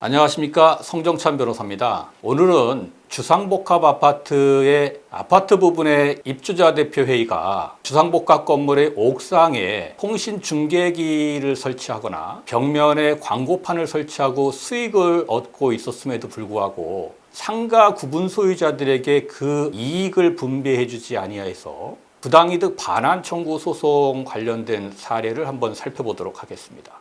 안녕하십니까, 성정찬 변호사입니다. 오늘은 주상복합아파트의 아파트 부분의 입주자 대표회의가 주상복합 건물의 옥상에 통신중계기를 설치하거나 벽면에 광고판을 설치하고 수익을 얻고 있었음에도 불구하고 상가 구분 소유자들에게 그 이익을 분배해주지 아니하여서 부당이득 반환 청구 소송 관련된 사례를 한번 살펴보도록 하겠습니다.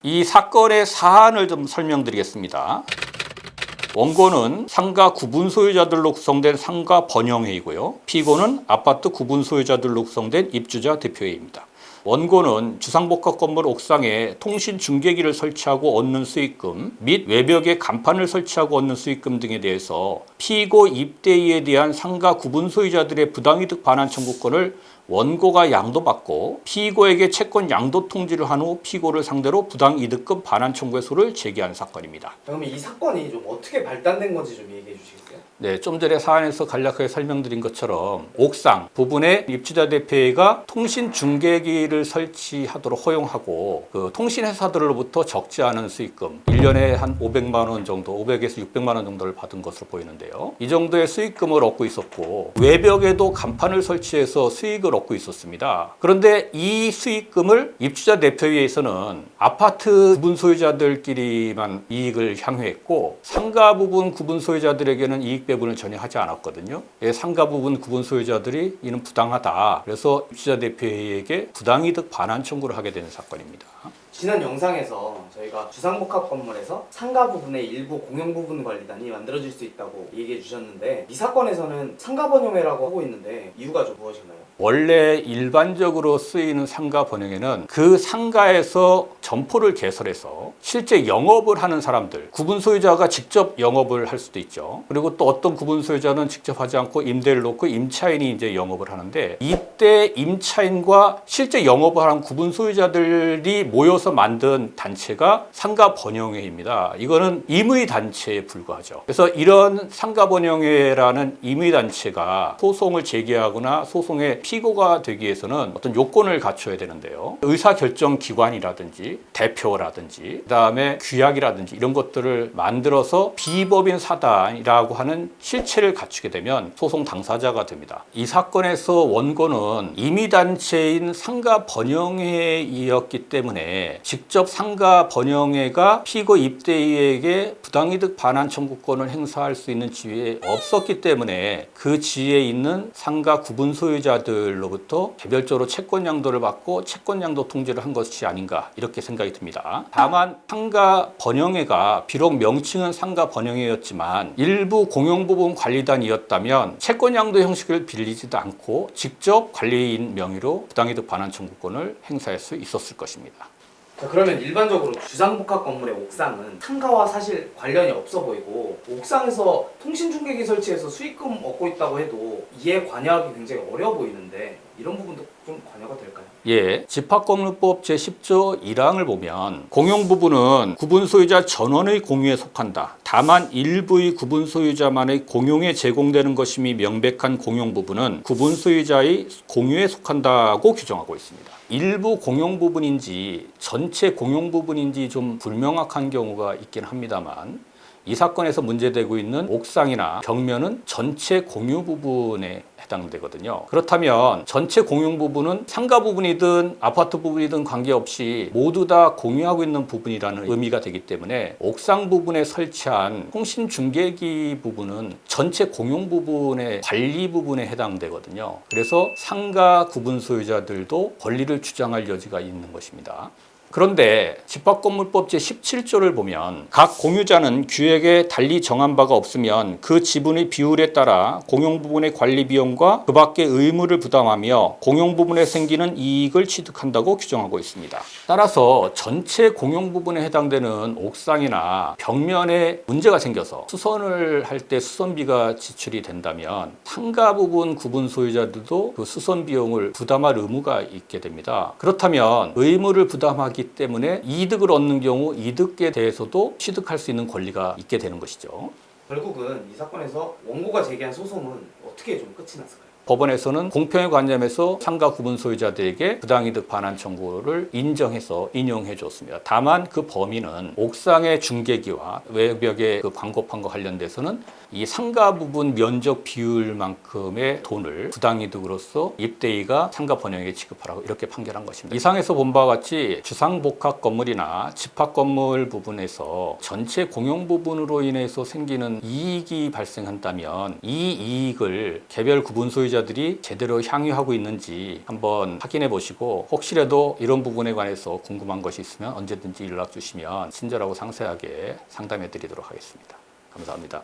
이 사건의 사안을 좀 설명드리겠습니다. 원고는 상가 구분 소유자들로 구성된 상가 번영회의고요. 피고는 아파트 구분 소유자들로 구성된 입주자 대표회의입니다. 원고는 주상복합 건물 옥상에 통신 중계기를 설치하고 얻는 수익금 및 외벽에 간판을 설치하고 얻는 수익금 등에 대해서 피고 입대위에 대한 상가 구분 소유자들의 부당이득 반환 청구권을 원고가 양도받고 피고에게 채권 양도 통지를 한 후 피고를 상대로 부당이득금 반환 청구소를 제기한 사건입니다. 그러면 이 사건이 좀 어떻게 발단된 건지 좀 얘기해 주시겠어요? 네, 좀 전에 사안에서 간략하게 설명드린 것처럼 옥상 부분에 입주자 대표회의가 통신 중계기를 설치하도록 허용하고 그 통신회사들로부터 적지 않은 수익금 1년에 한 500만 원 정도, 500에서 600만 원 정도를 받은 것으로 보이는데요. 이 정도의 수익금을 얻고 있었고 외벽에도 간판을 설치해서 수익을 얻고 있었습니다. 그런데 이 수익금을 입주자 대표회의에서는 아파트 구분 소유자들끼리만 이익을 향유했고 상가 부분 구분 소유자들에게는 이익 배분을 전혀 하지 않았거든요. 상가 부분 구분 소유자들이 이는 부당하다. 그래서 입주자 대표회의에게 부당이득 반환 청구를 하게 되는 사건입니다. 지난 영상에서 저희가 주상복합 건물에서 상가 부분의 일부 공용 부분 관리단이 만들어질 수 있다고 얘기해 주셨는데 이 사건에서는 상가 번영회라고 하고 있는데 이유가 좀 무엇인가요? 원래 일반적으로 쓰이는 상가 번영회는 그 상가에서 점포를 개설해서 실제 영업을 하는 사람들, 구분 소유자가 직접 영업을 할 수도 있죠. 그리고 또 어떤 구분 소유자는 직접 하지 않고 임대를 놓고 임차인이 이제 영업을 하는데 이때 임차인과 실제 영업을 하는 구분 소유자들이 모여서 만든 단체가 상가 번영회입니다. 이거는 임의 단체에 불과하죠. 그래서 이런 상가 번영회라는 임의 단체가 소송을 제기하거나 소송의 피고가 되기 위해서는 어떤 요건을 갖춰야 되는데요. 의사결정 기관이라든지 대표라든지 그다음에 규약이라든지 이런 것들을 만들어서 비법인 사단이라고 하는 실체를 갖추게 되면 소송 당사자가 됩니다. 이 사건에서 원고는 임의단체인 상가 번영회이었기 때문에 직접 상가 번영회가 피고 입대위에게 부당이득 반환 청구권을 행사할 수 있는 지위에 없었기 때문에 그 지위에 있는 상가 구분 소유자들로부터 개별적으로 채권 양도를 받고 채권 양도 통지를 한 것이 아닌가 이렇게 생각이 듭니다. 다만 상가 번영회가 비록 명칭은 상가 번영회였지만 일부 공용 부분 관리단이었다면 채권 양도 형식을 빌리지도 않고 직접 관리인 명의로 부당이득 반환 청구권을 행사할 수 있었을 것입니다. 자, 그러면 일반적으로 주상복합 건물의 옥상은 상가와 사실 관련이 없어 보이고 옥상에서 통신중계기 설치해서 수익금 얻고 있다고 해도 이에 관여하기 굉장히 어려워 보이는데 이런 부분도 좀 관여가 될까요? 예, 집합건물법 제10조 1항을 보면 공용 부분은 구분 소유자 전원의 공유에 속한다. 다만 일부의 구분 소유자만의 공용에 제공되는 것임이 명백한 공용 부분은 구분 소유자의 공유에 속한다고 규정하고 있습니다. 일부 공용 부분인지 전체 공용 부분인지 좀 불명확한 경우가 있긴 합니다만 이 사건에서 문제되고 있는 옥상이나 벽면은 전체 공유 부분에 해당되거든요. 그렇다면 전체 공용 부분은 상가 부분이든 아파트 부분이든 관계없이 모두 다 공유하고 있는 부분이라는 의미가 되기 때문에 옥상 부분에 설치한 통신 중계기 부분은 전체 공용 부분의 관리 부분에 해당되거든요. 그래서 상가 구분 소유자들도 권리를 주장할 여지가 있는 것입니다. 그런데 집합건물법 제17조를 보면 각 공유자는 규약에 달리 정한 바가 없으면 그 지분의 비율에 따라 공용부분의 관리 비용과 그 밖의 의무를 부담하며 공용부분에 생기는 이익을 취득한다고 규정하고 있습니다. 따라서 전체 공용부분에 해당되는 옥상이나 벽면에 문제가 생겨서 수선을 할 때 수선비가 지출이 된다면 상가 부분 구분 소유자들도 그 수선 비용을 부담할 의무가 있게 됩니다. 그렇다면 의무를 부담하기 있기 때문에 이득을 얻는 경우 이득에 대해서도 취득할 수 있는 권리가 있게 되는 것이죠. 결국은 이 사건에서 원고가 제기한 소송은 어떻게 좀 끝이 났을까요? 법원에서는 공평의 관점에서 상가 구분 소유자들에게 부당이득 반환 청구를 인정해서 인용해 줬습니다. 다만 그 범위는 옥상의 중개기와 외벽의 그 광고판과 관련돼서는 이 상가 부분 면적 비율만큼의 돈을 부당이득으로서 입대위가 상가 번영에게 지급하라고 이렇게 판결한 것입니다. 이상에서 본 바와 같이 주상복합 건물이나 집합 건물 부분에서 전체 공용 부분으로 인해서 생기는 이익이 발생한다면 이 이익을 개별 구분 소유자들이 제대로 향유하고 있는지 한번 확인해 보시고 혹시라도 이런 부분에 관해서 궁금한 것이 있으면 언제든지 연락 주시면 친절하고 상세하게 상담해 드리도록 하겠습니다. 감사합니다.